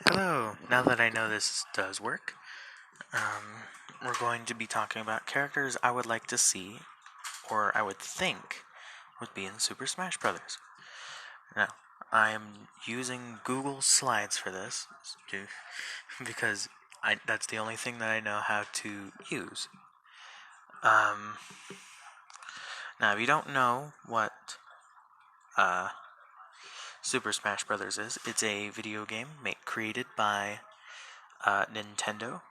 Hello! Now that I know this does work, we're going to be talking about characters I would like to see, or I would think, would be in Super Smash Bros. Now, I am using Google Slides for this, because that's the only thing that I know how to use. Um, Now, if you don't know what uh, Super Smash Bros. Is, it's a video game created by Nintendo,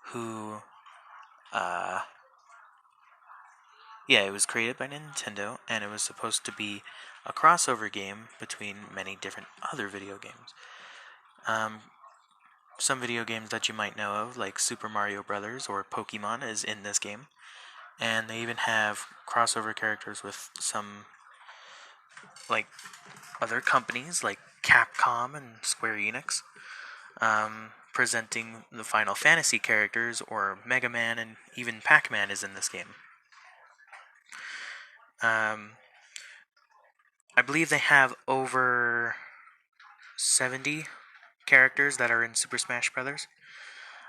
who uh, yeah, it was created by Nintendo, and it was supposed to be a crossover game between many different other video games. Um, some video games that you might know of, like Super Mario Brothers or Pokemon, is in this game, and they even have crossover characters with some like other companies, like Capcom and Square Enix, presenting the Final Fantasy characters, or Mega Man, and even Pac-Man is in this game. Um, I believe they have over 70 characters that are in Super Smash Brothers.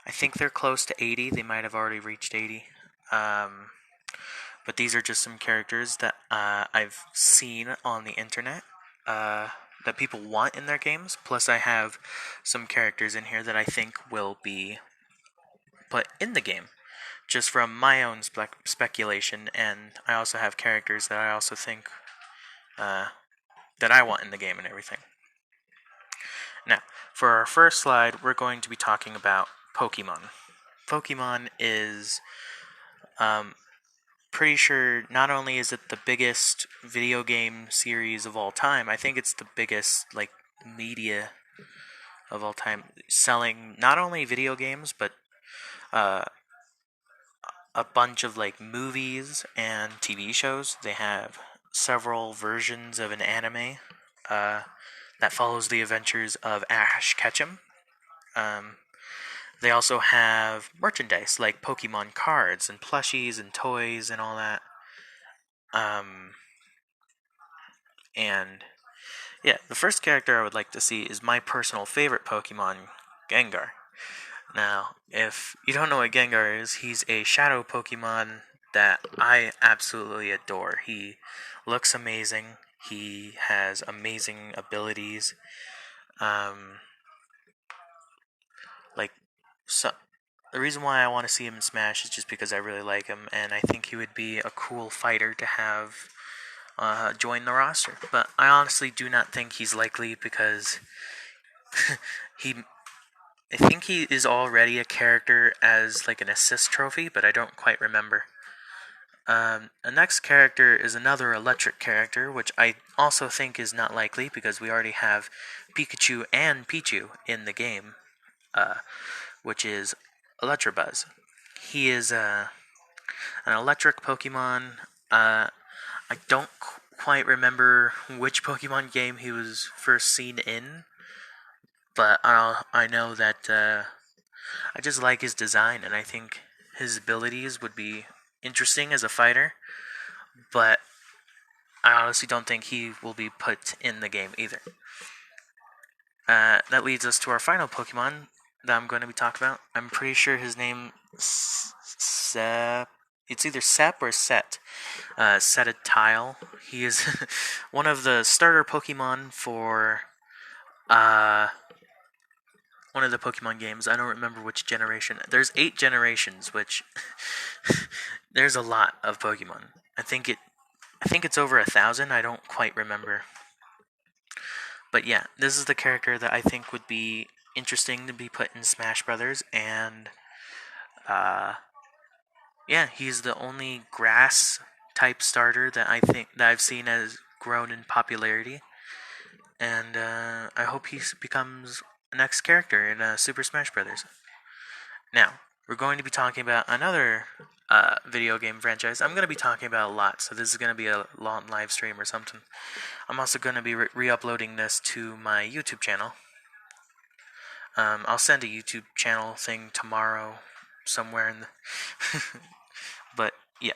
I think they're close to 80. They might have already reached 80. Um, but these are just some characters that I've seen on the internet that people want in their games. Plus, I have some characters in here that I think will be put in the game, just from my own speculation. And I also have characters that I also think uh, that I want in the game and everything. Now, for our first slide, we're going to be talking about Pokemon. Pokemon is pretty sure not only is it the biggest video game series of all time, I think it's the biggest media of all time, selling not only video games but uh, a bunch of movies and TV shows. They have several versions of an anime uh, that follows the adventures of Ash Ketchum. Um, They also have merchandise like Pokemon cards and plushies and toys and all that. Um, and yeah, the first character I would like to see is my personal favorite Pokemon, Gengar. Now, if you don't know what Gengar is, he's a shadow Pokemon that I absolutely adore. He looks amazing. He has amazing abilities. Um, like so, The reason why I want to see him in Smash is just because I really like him, and I think he would be a cool fighter to have join the roster. But I honestly do not think he's likely because he. I think he is already a character as an assist trophy, but I don't quite remember. The next character is another electric character, which I also think is not likely because we already have Pikachu and Pichu in the game, which is Electabuzz. He is an electric Pokemon. I don't quite remember which Pokemon game he was first seen in, but I know that I just like his design, and I think his abilities would be interesting as a fighter, but I honestly don't think he will be put in the game either. That leads us to our final Pokemon that I'm going to be talking about. I'm pretty sure his name Sep. It's either Sep or Set. Tile. He is one of the starter Pokemon for uh, one of the Pokemon games. I don't remember which generation. There's 8 generations, which there's a lot of Pokemon. I think it's over 1,000. I don't quite remember. But yeah, this is the character that I think would be interesting to be put in Smash Brothers, and uh, yeah, he's the only grass type starter that I've seen has grown in popularity, and I hope he becomes the next character in Super Smash Brothers. Now, we're going to be talking about another video game franchise. I'm going to be talking about a lot, so this is going to be a long live stream or something. I'm also going to be re-uploading this to my YouTube channel. I'll send a YouTube channel thing tomorrow, somewhere in the. But yeah.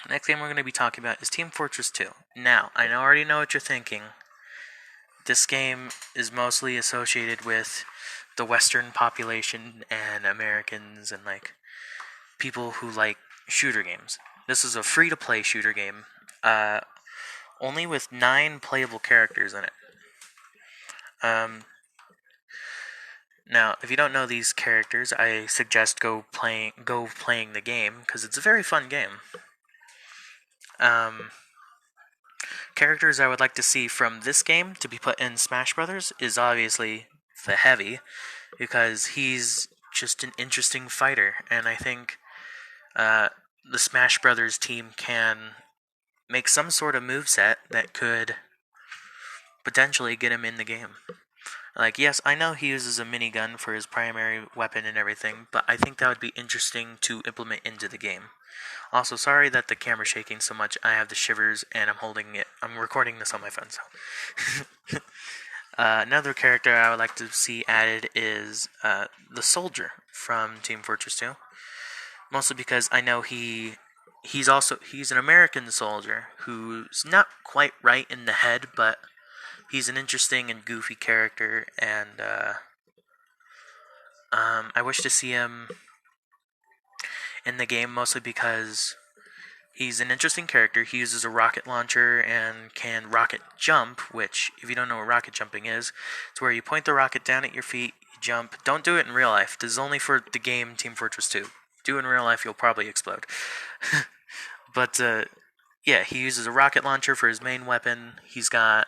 Next game we're going to be talking about is Team Fortress 2. Now, I already know what you're thinking. this game is mostly associated with the Western population and Americans and like people who like shooter games. This is a free-to-play shooter game, only with 9 playable characters in it. Um, Now, if you don't know these characters, I suggest go playing the game because it's a very fun game. Um, Characters I would like to see from this game to be put in Smash Brothers is obviously the Heavy, because he's just an interesting fighter, and I think uh, the Smash Brothers team can make some sort of moveset that could potentially get him in the game. Like, yes, I know he uses a minigun for his primary weapon and everything, but I think that would be interesting to implement into the game. Also, sorry that the camera's shaking so much. I have the shivers and I'm recording this on my phone, so. Another character I would like to see added is the Soldier from Team Fortress 2. Mostly because I know he's an American soldier who's not quite right in the head, but he's an interesting and goofy character, and I wish to see him in the game mostly because he's an interesting character. He uses a rocket launcher and can rocket jump, which, if you don't know what rocket jumping is, it's where you point the rocket down at your feet, you jump. Don't do it in real life. This is only for the game Team Fortress 2. Do it in real life, you'll probably explode. But, yeah, he uses a rocket launcher for his main weapon. He's got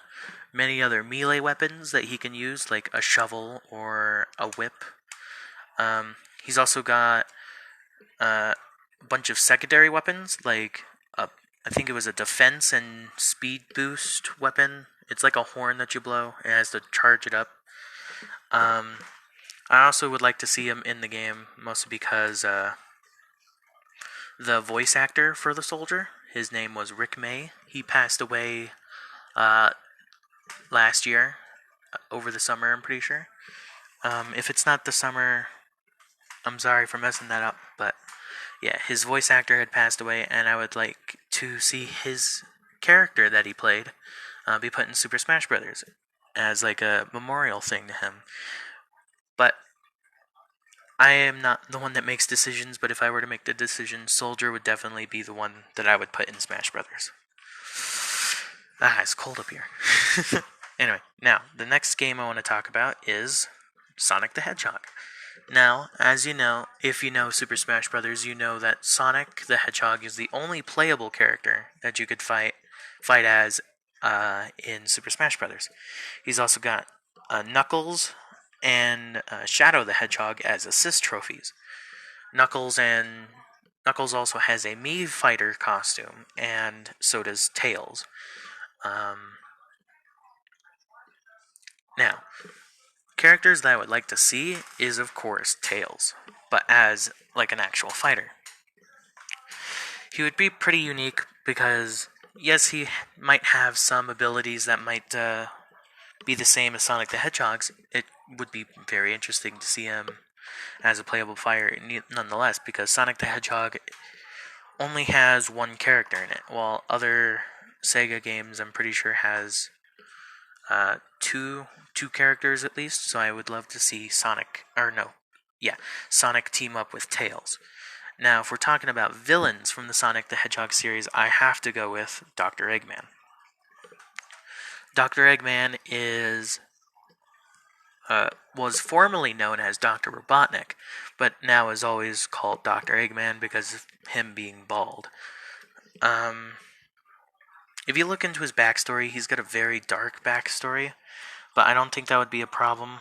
many other melee weapons that he can use, like a shovel or a whip. He's also got a bunch of secondary weapons, like I think it was a defense and speed boost weapon. It's like a horn that you blow. It has to charge it up. I also would like to see him in the game, mostly because the voice actor for the soldier, his name was Rick May. He passed away last year, over the summer, I'm pretty sure. If it's not the summer, I'm sorry for messing that up, but yeah, his voice actor had passed away, and I would like to see his character that he played be put in Super Smash Brothers as like a memorial thing to him. But I am not the one that makes decisions, but if I were to make the decision, Soldier would definitely be the one that I would put in Smash Brothers. It's cold up here. Anyway, now, the next game I want to talk about is Sonic the Hedgehog. Now, as you know, if you know Super Smash Bros., you know that Sonic the Hedgehog is the only playable character that you could fight as in Super Smash Bros. He's also got Knuckles and Shadow the Hedgehog as assist trophies. Knuckles also has a Mii fighter costume, and so does Tails. Now, characters that I would like to see is, of course, Tails, but as like an actual fighter. He would be pretty unique because, yes, he might have some abilities that might be the same as Sonic the Hedgehog's. It would be very interesting to see him as a playable fighter nonetheless, because Sonic the Hedgehog only has one character in it, while other Sega games, I'm pretty sure, has two characters at least. So I would love to see Sonic team up with Tails. Now, if we're talking about villains from the Sonic the Hedgehog series, I have to go with Dr. Eggman. Dr. Eggman was formerly known as Dr. Robotnik, but now is always called Dr. Eggman because of him being bald. If you look into his backstory, he's got a very dark backstory, but I don't think that would be a problem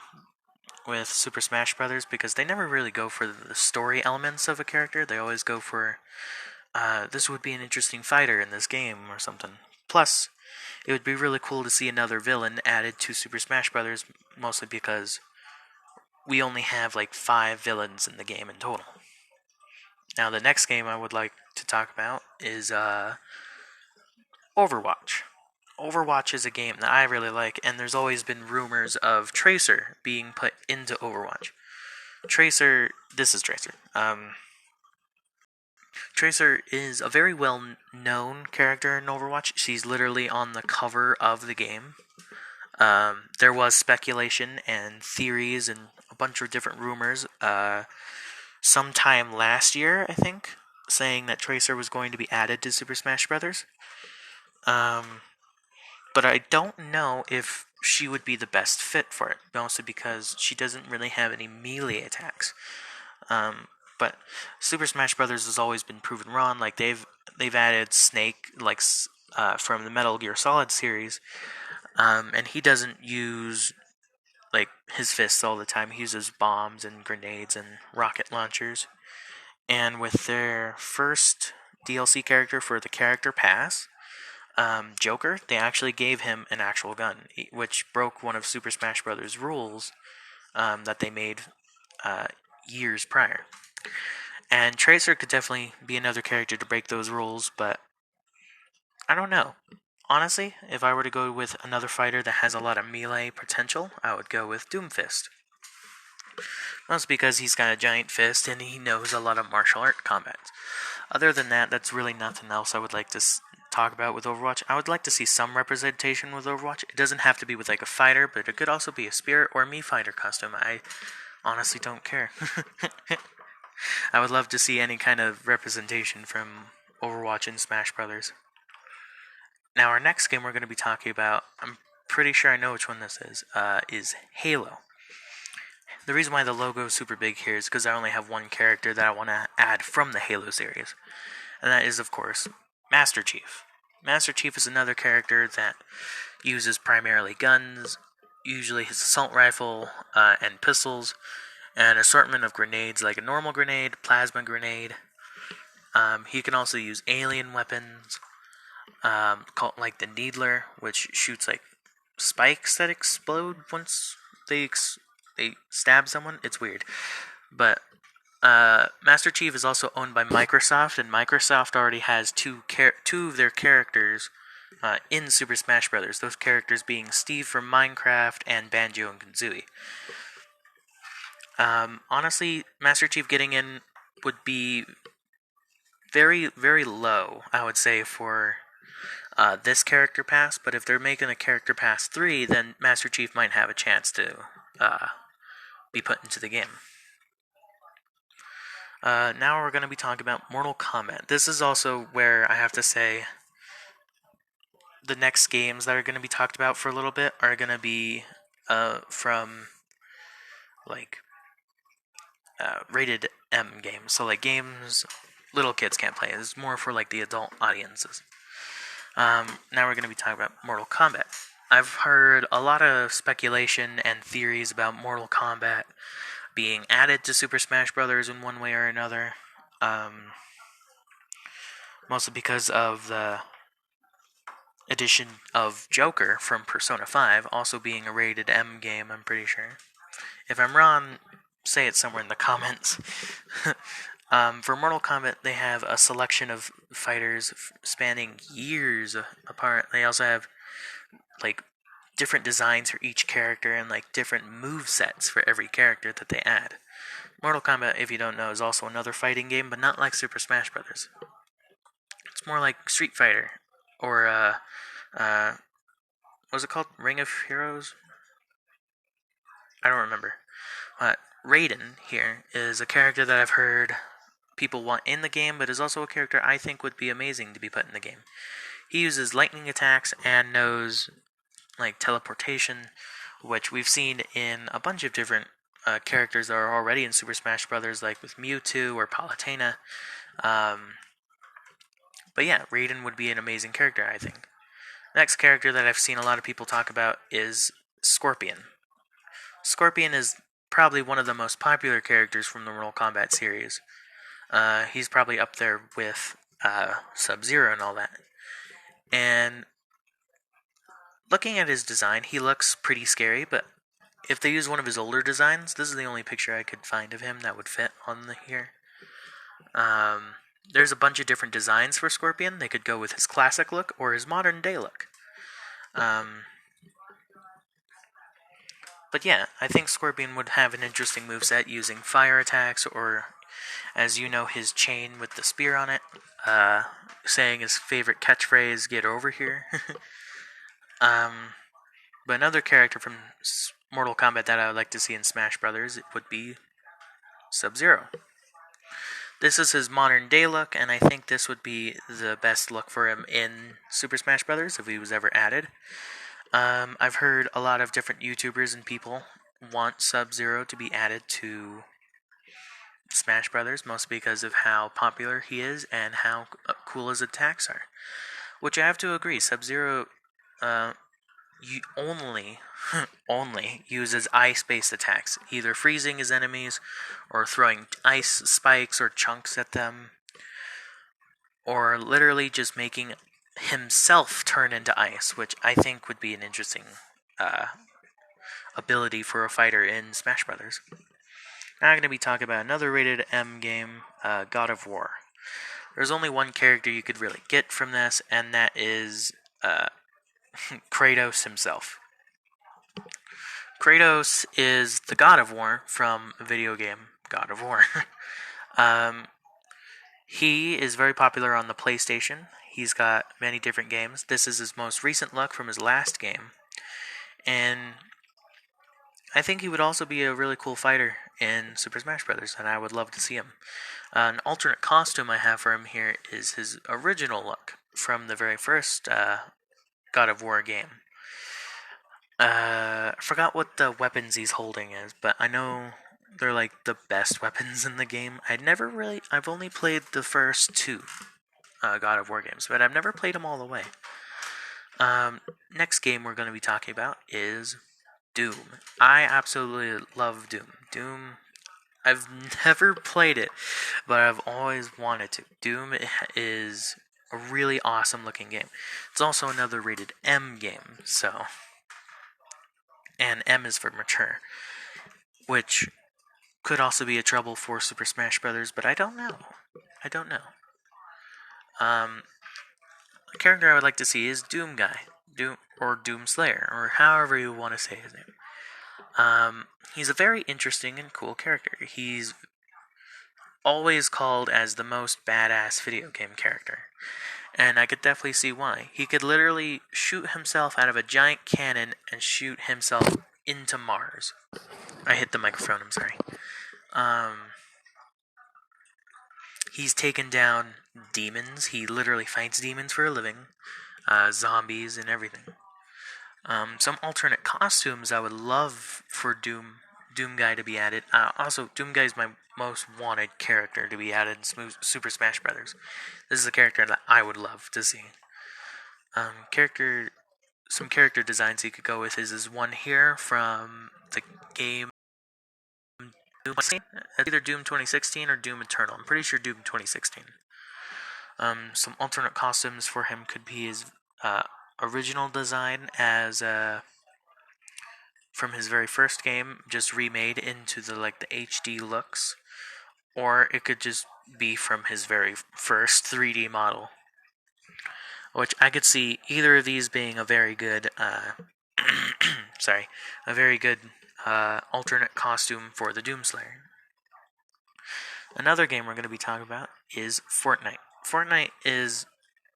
with Super Smash Bros. Because they never really go for the story elements of a character. They always go for, this would be an interesting fighter in this game or something. Plus, it would be really cool to see another villain added to Super Smash Bros., mostly because we only have like 5 villains in the game in total. Now, the next game I would like to talk about is Overwatch. Overwatch is a game that I really like, and there's always been rumors of Tracer being put into Overwatch. This is Tracer. Tracer is a very well-known character in Overwatch. She's literally on the cover of the game. There was speculation and theories and a bunch of different rumors sometime last year, I think, saying that Tracer was going to be added to Super Smash Bros. Um, but I don't know if she would be the best fit for it, mostly because she doesn't really have any melee attacks. Um, but Super Smash Bros. Has always been proven wrong. Like they've added Snake, like from the Metal Gear Solid series, and he doesn't use like his fists all the time. He uses bombs and grenades and rocket launchers. And with their first DLC character for the character pass, Joker, they actually gave him an actual gun, which broke one of Super Smash Bros. Rules that they made uh, years prior. And Tracer could definitely be another character to break those rules, but I don't know. Honestly, if I were to go with another fighter that has a lot of melee potential, I would go with Doomfist. Mostly because he's got a giant fist and he knows a lot of martial art combat. Other than that, that's really nothing else I would like to talk about with Overwatch. I would like to see some representation with Overwatch. It doesn't have to be with like a fighter, but it could also be a Spirit or Mii fighter costume. I honestly don't care. I would love to see any kind of representation from Overwatch and Smash Brothers. Now, our next game we're going to be talking about, I'm pretty sure I know which one this is Halo. The reason why the logo is super big here is because I only have one character that I want to add from the Halo series, and that is, of course, Master Chief. Master Chief is another character that uses primarily guns, usually his assault rifle and pistols, and an assortment of grenades like a normal grenade, plasma grenade. He can also use alien weapons, called like the Needler, which shoots like spikes that explode once they stab someone. It's weird, but Master Chief is also owned by Microsoft, and Microsoft already has two of their characters in Super Smash Bros. Those characters being Steve from Minecraft and Banjo and Kazooie. Honestly, Master Chief getting in would be very, very low, I would say, for this character pass, but if they're making a character pass 3, then Master Chief might have a chance to be put into the game. Now we're going to be talking about Mortal Kombat. This is also where I have to say the next games that are going to be talked about for a little bit are going to be from like rated M games. So like games little kids can't play. It's more for like the adult audiences. Now we're going to be talking about Mortal Kombat. I've heard a lot of speculation and theories about Mortal Kombat being added to Super Smash Bros. In one way or another. Mostly because of the addition of Joker from Persona 5 also being a rated M game, I'm pretty sure. If I'm wrong, say it somewhere in the comments. For Mortal Kombat, they have a selection of fighters spanning years apart. They also have like different designs for each character and like different move sets for every character that they add. Mortal Kombat, if you don't know, is also another fighting game, but not like Super Smash Bros. It's more like Street Fighter or what was it called? Ring of Heroes? I don't remember. Raiden here is a character that I've heard people want in the game, but is also a character I think would be amazing to be put in the game. He uses lightning attacks and knows like teleportation, which we've seen in a bunch of different characters that are already in Super Smash Bros., like with Mewtwo or Palutena. But yeah, Raiden would be an amazing character, I think. Next character that I've seen a lot of people talk about is Scorpion. Scorpion is probably one of the most popular characters from the Mortal Kombat series. He's probably up there with Sub-Zero and all that. And looking at his design, he looks pretty scary, but if they use one of his older designs, this is the only picture I could find of him that would fit on here. There's a bunch of different designs for Scorpion. They could go with his classic look or his modern day look. But yeah, I think Scorpion would have an interesting moveset using fire attacks or, as you know, his chain with the spear on it, saying his favorite catchphrase, "Get over here." But another character from Mortal Kombat that I would like to see in Smash Brothers would be Sub-Zero. This is his modern day look, and I think this would be the best look for him in Super Smash Brothers if he was ever added. I've heard a lot of different YouTubers and people want Sub-Zero to be added to Smash Brothers, mostly because of how popular he is and how cool his attacks are. Which I have to agree, Sub-Zero only only uses ice-based attacks, either freezing his enemies or throwing ice spikes or chunks at them, or literally just making himself turn into ice, which I think would be an interesting ability for a fighter in Smash Brothers. Now I'm going to be talking about another rated M game, God of War. There's only one character you could really get from this, and that is Kratos himself. Kratos is the God of War from a video game, God of War. He is very popular on the PlayStation. He's got many different games. This is his most recent look from his last game. And I think he would also be a really cool fighter in Super Smash Bros., and I would love to see him. An alternate costume I have for him here is his original look from the very first God of War game. I forgot what the weapons he's holding is, but I know they're like the best weapons in the game. I've only played the first two God of War games, but I've never played them all the way. Next game we're going to be talking about is Doom. I absolutely love Doom. I've never played it, but I've always wanted to. Doom is a really awesome looking game. It's also another rated M game, so... And M is for mature, which could also be a trouble for Super Smash Brothers, but I don't know. A character I would like to see is Doom Guy, or Doom Slayer, or however you want to say his name. He's a very interesting and cool character. He's always called as the most badass video game character, and I could definitely see why. He could literally shoot himself out of a giant cannon and shoot himself into Mars. I hit the microphone, I'm sorry. He's taken down demons. He literally fights demons for a living. Zombies and everything. Some alternate costumes I would love for Doom Guy to be added. Also, Doom Guy is my most wanted character to be added in Super Smash Brothers. This is a character that I would love to see. Some character designs you could go with is one here from the game Doom. It's either Doom 2016 or Doom Eternal. I'm pretty sure Doom 2016. Some alternate costumes for him could be his original design as from his very first game, just remade into the HD looks, or it could just be from his very first 3D model, which I could see either of these being a very good alternate costume for the Doomslayer. Another game we're going to be talking about is Fortnite. Fortnite is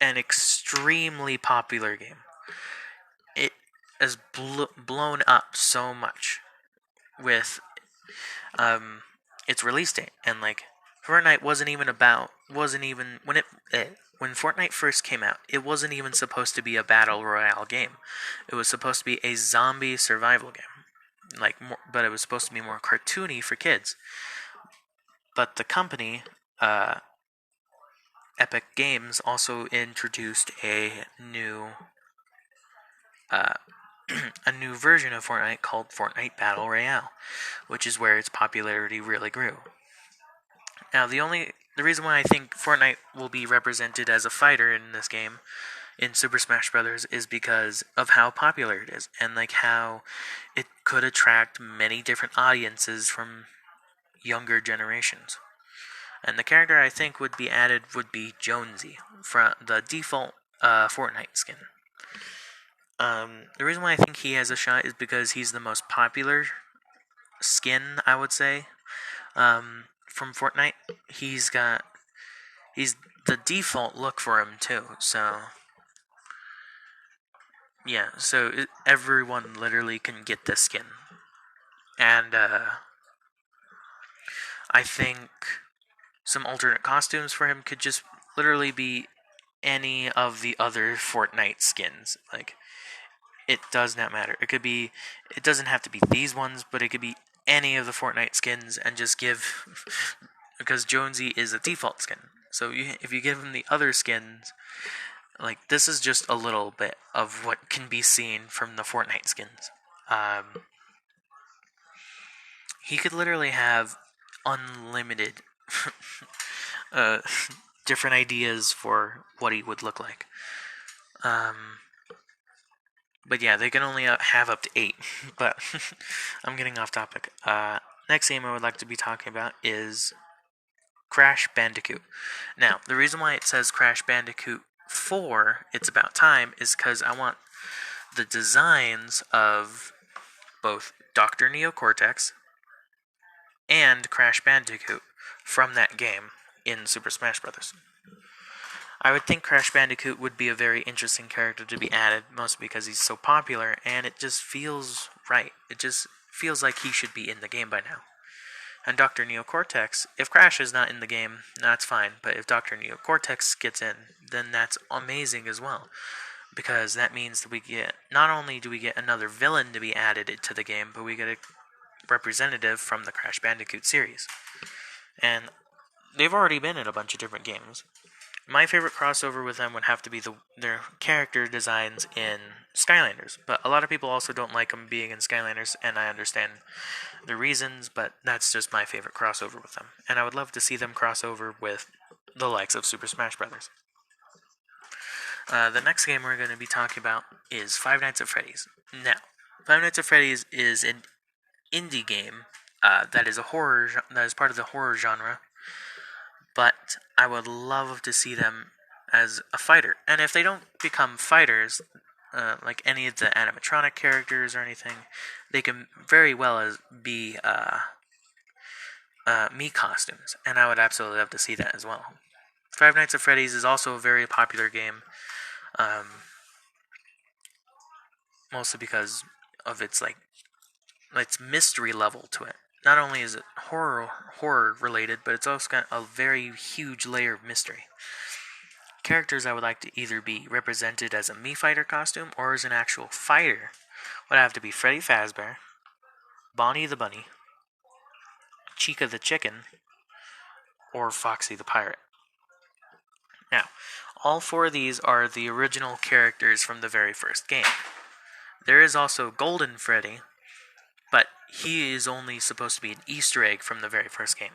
an extremely popular game. It has blown up so much with its release date, and Fortnite when Fortnite first came out, it wasn't even supposed to be a battle royale game. It was supposed to be a zombie survival game, but it was supposed to be more cartoony for kids. But the company, Epic Games, also introduced a new version of Fortnite called Fortnite Battle Royale, which is where its popularity really grew. Now, the reason why I think Fortnite will be represented as a fighter in this game, in Super Smash Bros., is because of how popular it is, and how it could attract many different audiences from younger generations. And the character I think would be added would be Jonesy, from the default Fortnite skin. The reason why I think he has a shot is because he's the most popular skin, I would say, from Fortnite. He's the default look for him too, so Yeah, so everyone literally can get this skin. And I think some alternate costumes for him could just literally be any of the other Fortnite skins. Like, it does not matter. It doesn't have to be these ones, but it could be any of the Fortnite skins and just give, because Jonesy is a default skin. So if you give him the other skins, like, this is just a little bit of what can be seen from the Fortnite skins. Um, he could literally have unlimited uh, different ideas for what he would look like. Um, but yeah, they can only have up to 8. But I'm getting off topic. Next game I would like to be talking about is Crash Bandicoot. Now, the reason why it says Crash Bandicoot 4, It's About Time, is because I want the designs of both Dr. Neocortex and Crash Bandicoot from that game in Super Smash Bros. I would think Crash Bandicoot would be a very interesting character to be added, mostly because he's so popular, and it just feels right. It just feels like he should be in the game by now. And Dr. Neocortex, if Crash is not in the game, that's fine, but if Dr. Neocortex gets in, then that's amazing as well. Because that means that we get, not only do we get another villain to be added to the game, but we get a representative from the Crash Bandicoot series. And they've already been in a bunch of different games. My favorite crossover with them would have to be their character designs in Skylanders, but a lot of people also don't like them being in Skylanders, and I understand the reasons, but that's just my favorite crossover with them. And I would love to see them cross over with the likes of Super Smash Bros. The next game we're going to be talking about is Five Nights at Freddy's. Now, Five Nights at Freddy's is an indie game that is part of the horror genre, but I would love to see them as a fighter. And if they don't become fighters, like any of the animatronic characters or anything, they can very well be me costumes, and I would absolutely love to see that as well. Five Nights at Freddy's is also a very popular game, um, mostly because of its mystery level to it. Not only is it horror related, but it's also got a very huge layer of mystery. Characters I would like to either be represented as a Mii fighter costume or as an actual fighter would have to be Freddy Fazbear, Bonnie the Bunny, Chica the Chicken, or Foxy the Pirate. Now, all 4 of these are the original characters from the very first game. There is also Golden Freddy, but he is only supposed to be an Easter egg from the very first game.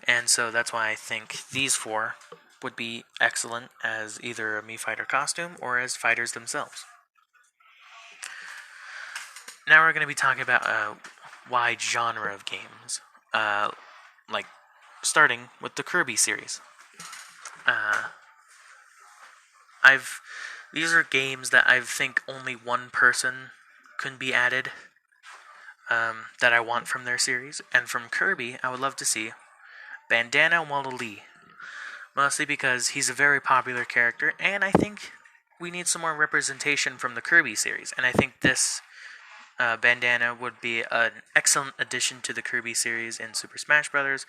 And so that's why I think these 4 would be excellent as either a Mii Fighter costume or as fighters themselves. Now we're going to be talking about a wide genre of games, like starting with the Kirby series. These are games that I think only one person can be added, that I want from their series. And from Kirby, I would love to see Bandana Waddle-Dee, mostly because he's a very popular character, and I think we need some more representation from the Kirby series. And I think this Bandana would be an excellent addition to the Kirby series in Super Smash Bros.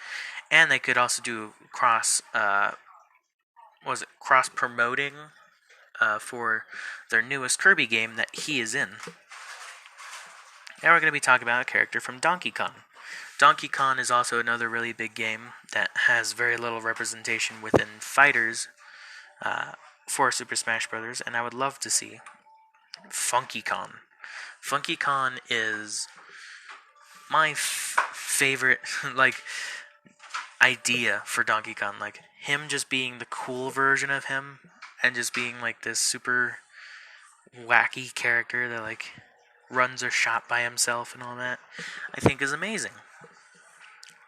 And they could also do cross promoting for their newest Kirby game that he is in. Now we're going to be talking about a character from Donkey Kong. Donkey Kong is also another really big game that has very little representation within fighters for Super Smash Bros. And I would love to see Funky Kong. Funky Kong is my favorite idea for Donkey Kong. Like, him just being the cool version of him and just being like this super wacky character that runs a shop by himself and all that, I think is amazing.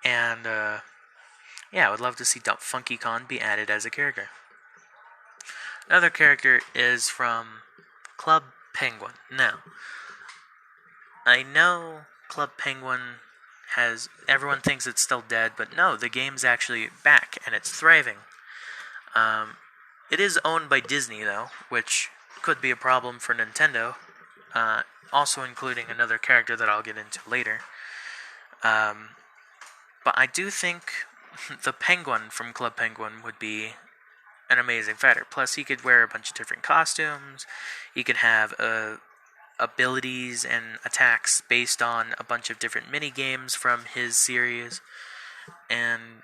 And I would love to see Funky Kong be added as a character. Another character is from Club Penguin. Now, I know Club Penguin everyone thinks it's still dead, but no, the game's actually back and it's thriving. It is owned by Disney though, which could be a problem for Nintendo, uh, also including another character that I'll get into later. Um, but I do think the Penguin from Club Penguin would be an amazing fighter. Plus, he could wear a bunch of different costumes. He could have abilities and attacks based on a bunch of different mini games from his series. And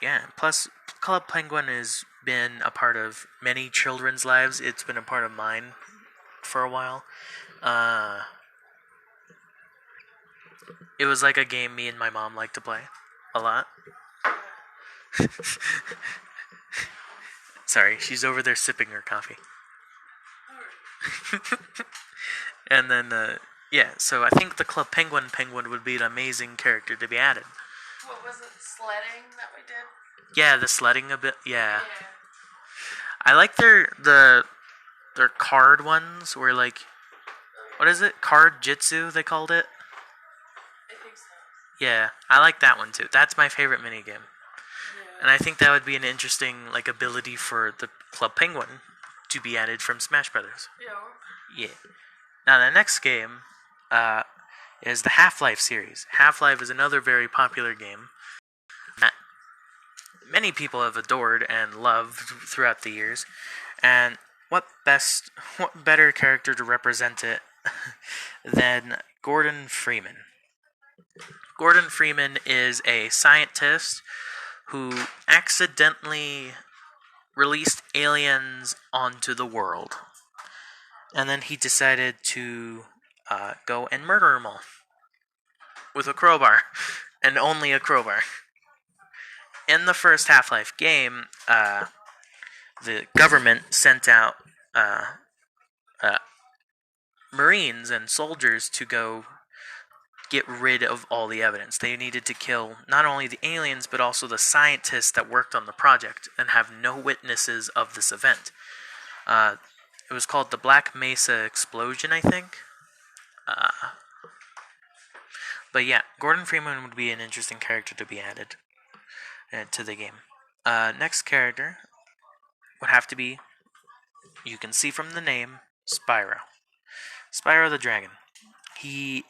yeah, plus Club Penguin has been a part of many children's lives. It's been a part of mine for a while. It was like a game me and my mom liked to play a lot. Sorry, she's over there sipping her coffee. And then, yeah, so I think the Club Penguin would be an amazing character to be added. What was it, sledding that we did? Yeah, the sledding a bit. Yeah. I like their card ones where like, what is it? Card Jitsu they called it. I think so. Yeah, I like that one too. That's my favorite minigame. Yeah. And I think that would be an interesting like ability for the Club Penguin to be added from Smash Brothers. Yeah. Yeah. Now the next game is the Half-Life series. Half-Life is another very popular game that many people have adored and loved throughout the years. And what better character to represent it than Gordon Freeman? Gordon Freeman is a scientist who accidentally released aliens onto the world. And then he decided to go and murder them all with a crowbar, and only a crowbar. In the first Half-Life game, the government sent out Marines and soldiers to go get rid of all the evidence. They needed to kill not only the aliens, but also the scientists that worked on the project and have no witnesses of this event. It was called the Black Mesa Explosion, I think. But yeah, Gordon Freeman would be an interesting character to be added to the game. Next character would have to be, you can see from the name, Spyro. Spyro the Dragon. He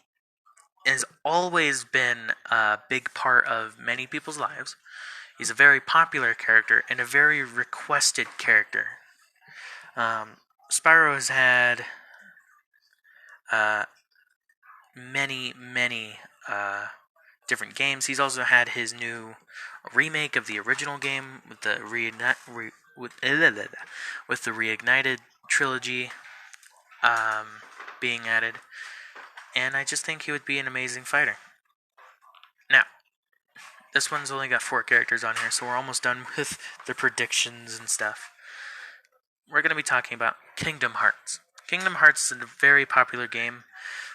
has always been a big part of many people's lives. He's a very popular character and a very requested character. Spyro has had many different games. He's also had his new remake of the original game with the with the Reignited trilogy being added, and I just think he would be an amazing fighter. Now, this one's only got 4 characters on here, so we're almost done with the predictions and stuff. We're going to be talking about Kingdom Hearts. Kingdom Hearts is a very popular game,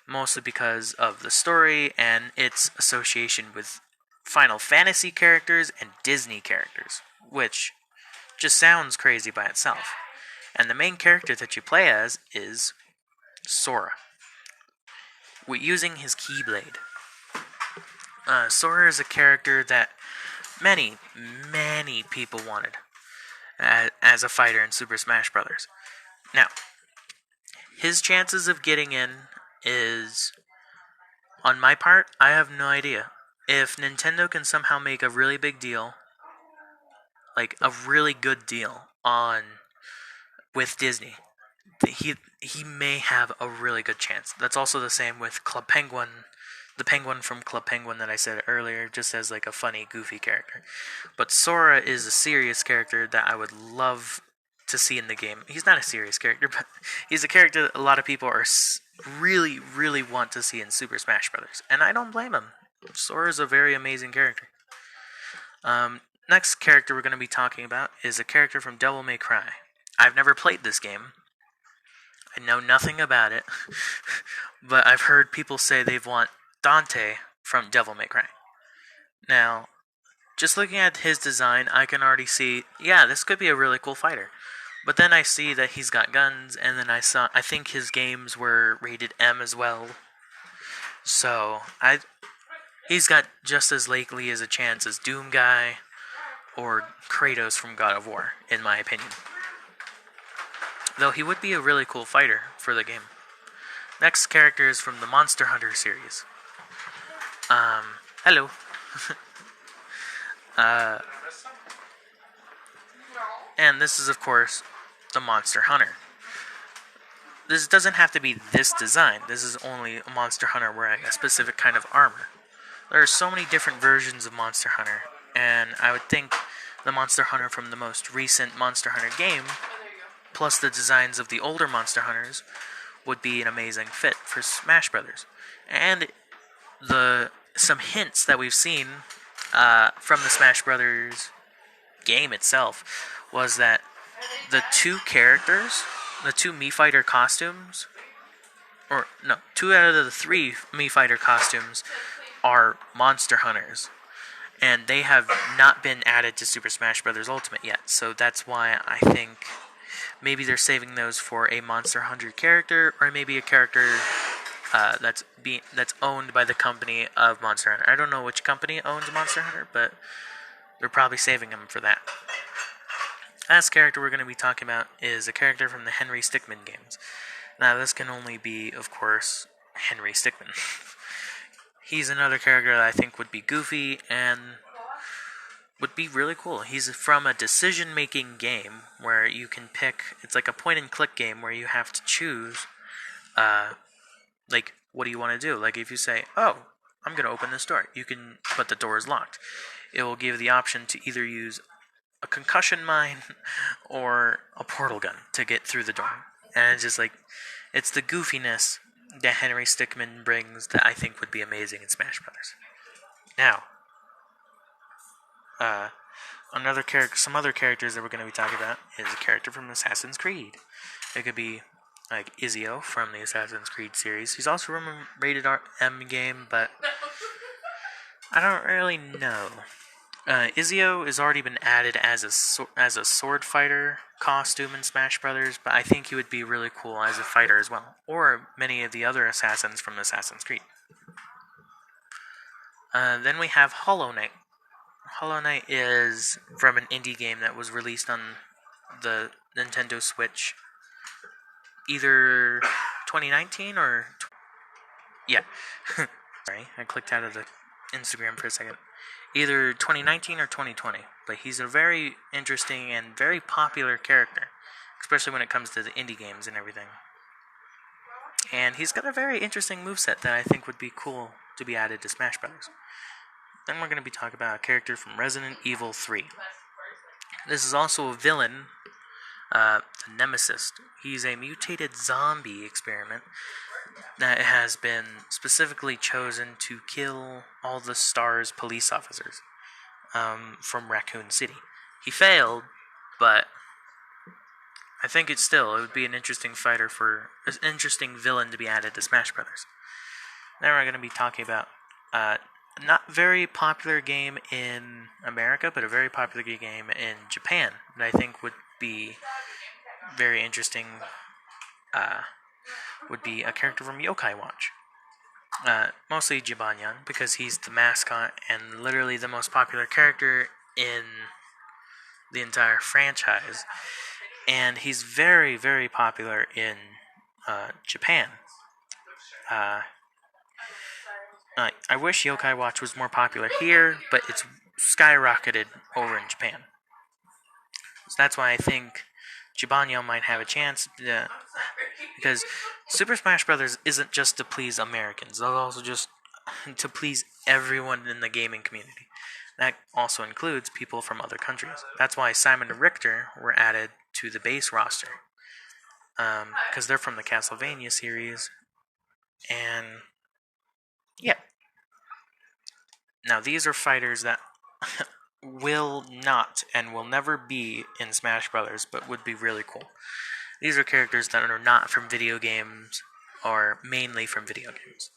mostly because of the story and its association with Final Fantasy characters and Disney characters, which just sounds crazy by itself. And the main character that you play as is Sora, using his Keyblade. Sora is a character that many people wanted as a fighter in Super Smash Bros. Now, his chances of getting in is, on my part, I have no idea. If Nintendo can somehow make a really big deal, like a really good deal with Disney, he may have a really good chance. That's also the same with Club Penguin, the penguin from Club Penguin that I said earlier, just as like a funny, goofy character. But Sora is a serious character that I would love to see in the game. He's not a serious character, but he's a character that a lot of people are really want to see in Super Smash Bros. And I don't blame him. Sora is a very amazing character. Next character we're going to be talking about is a character from Devil May Cry. I've never played this game. I know nothing about it, but I've heard people say they want Dante from Devil May Cry. Now, just looking at his design, I can already see, yeah, this could be a really cool fighter. But then I see that he's got guns, and then I think his games were rated M as well. So, he's got just as likely as a chance as Doom Guy or Kratos from God of War, in my opinion. though he would be a really cool fighter for the game. Next character is from the Monster Hunter series. Hello. And this is, of course, the Monster Hunter. This doesn't have to be this design. This is only a Monster Hunter wearing a specific kind of armor. There are so many different versions of Monster Hunter, and I would think the Monster Hunter from the most recent Monster Hunter game, plus the designs of the older Monster Hunters, would be an amazing fit for Smash Brothers. And some hints that we've seen from the Smash Brothers game itself was that the two characters, the two Mii Fighter costumes, or no, 2 out of the 3 Mii Fighter costumes are Monster Hunters, and they have not been added to Super Smash Bros. Ultimate yet. So that's why I think maybe they're saving those for a Monster Hunter character, or maybe a character that's owned by the company of Monster Hunter. I don't know which company owns Monster Hunter, but they're probably saving them for that. Last character we're going to be talking about is a character from the Henry Stickmin games. Now, this can only be, of course, Henry Stickmin. He's another character that I think would be goofy and would be really cool. He's from a decision-making game where you can pick. It's like a point-and-click game where you have to choose, what do you want to do? Like, if you say, oh, I'm going to open this door, but the door is locked. It will give the option to either use a concussion mine or a portal gun to get through the door. And it's just it's the goofiness that Henry Stickmin brings that I think would be amazing in Smash Brothers. Now, some other characters that we're going to be talking about is a character from Assassin's Creed. It could be like Ezio from the Assassin's Creed series. He's also from a rated M game, but I don't really know. Ezio has already been added as a sword fighter costume in Smash Brothers, but I think he would be really cool as a fighter as well, or many of the other assassins from Assassin's Creed. Then we have Hollow Knight. Hollow Knight is from an indie game that was released on the Nintendo Switch, either 2019 or yeah. Sorry, I clicked out of the Instagram for a second. Either 2019 or 2020, but he's a very interesting and very popular character, especially when it comes to the indie games and everything. And he's got a very interesting moveset that I think would be cool to be added to Smash Brothers. Then we're going to be talking about a character from Resident Evil 3. This is also a villain, the Nemesis. He's a mutated zombie experiment that has been specifically chosen to kill all the STARS police officers from Raccoon City. He failed, but I think it would be an interesting an interesting villain to be added to Smash Brothers. Then we're going to be talking about not very popular game in America, but a very popular game in Japan that I think would be very interesting. Would be a character from Yokai Watch. Mostly Jibanyan, because he's the mascot and literally the most popular character in the entire franchise. And he's very, very popular in Japan. I wish Yokai Watch was more popular here, but it's skyrocketed over in Japan. So that's why I think Jibanyan might have a chance, because Super Smash Bros. Isn't just to please Americans, it's also just to please everyone in the gaming community. That also includes people from other countries. That's why Simon and Richter were added to the base roster, because they're from the Castlevania series, and yeah. Now these are fighters that will not and will never be in Smash Brothers, but would be really cool. These are characters that are not from video games, or mainly from video games.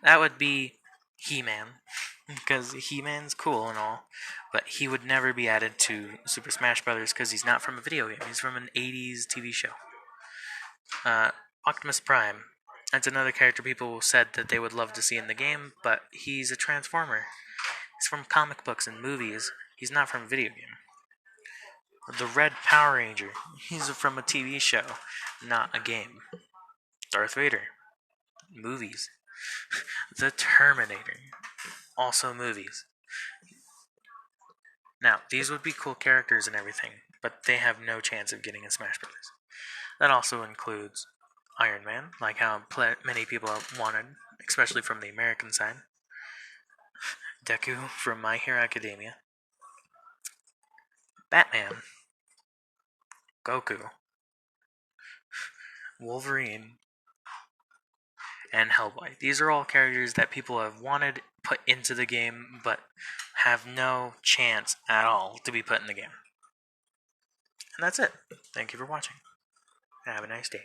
That would be He-Man, because He-Man's cool and all, but he would never be added to Super Smash Brothers because he's not from a video game. He's from an 80s TV show. Optimus Prime. That's another character people said that they would love to see in the game, but he's a Transformer. He's from comic books and movies. He's not from a video game. The Red Power Ranger. He's from a TV show, not a game. Darth Vader. Movies. The Terminator. Also movies. Now, these would be cool characters and everything, but they have no chance of getting in Smash Bros. That also includes Iron Man, like how many people wanted, especially from the American side. Deku from My Hero Academia. Batman. Goku. Wolverine. And Hellboy. These are all characters that people have wanted put into the game, but have no chance at all to be put in the game. And that's it. Thank you for watching. Have a nice day.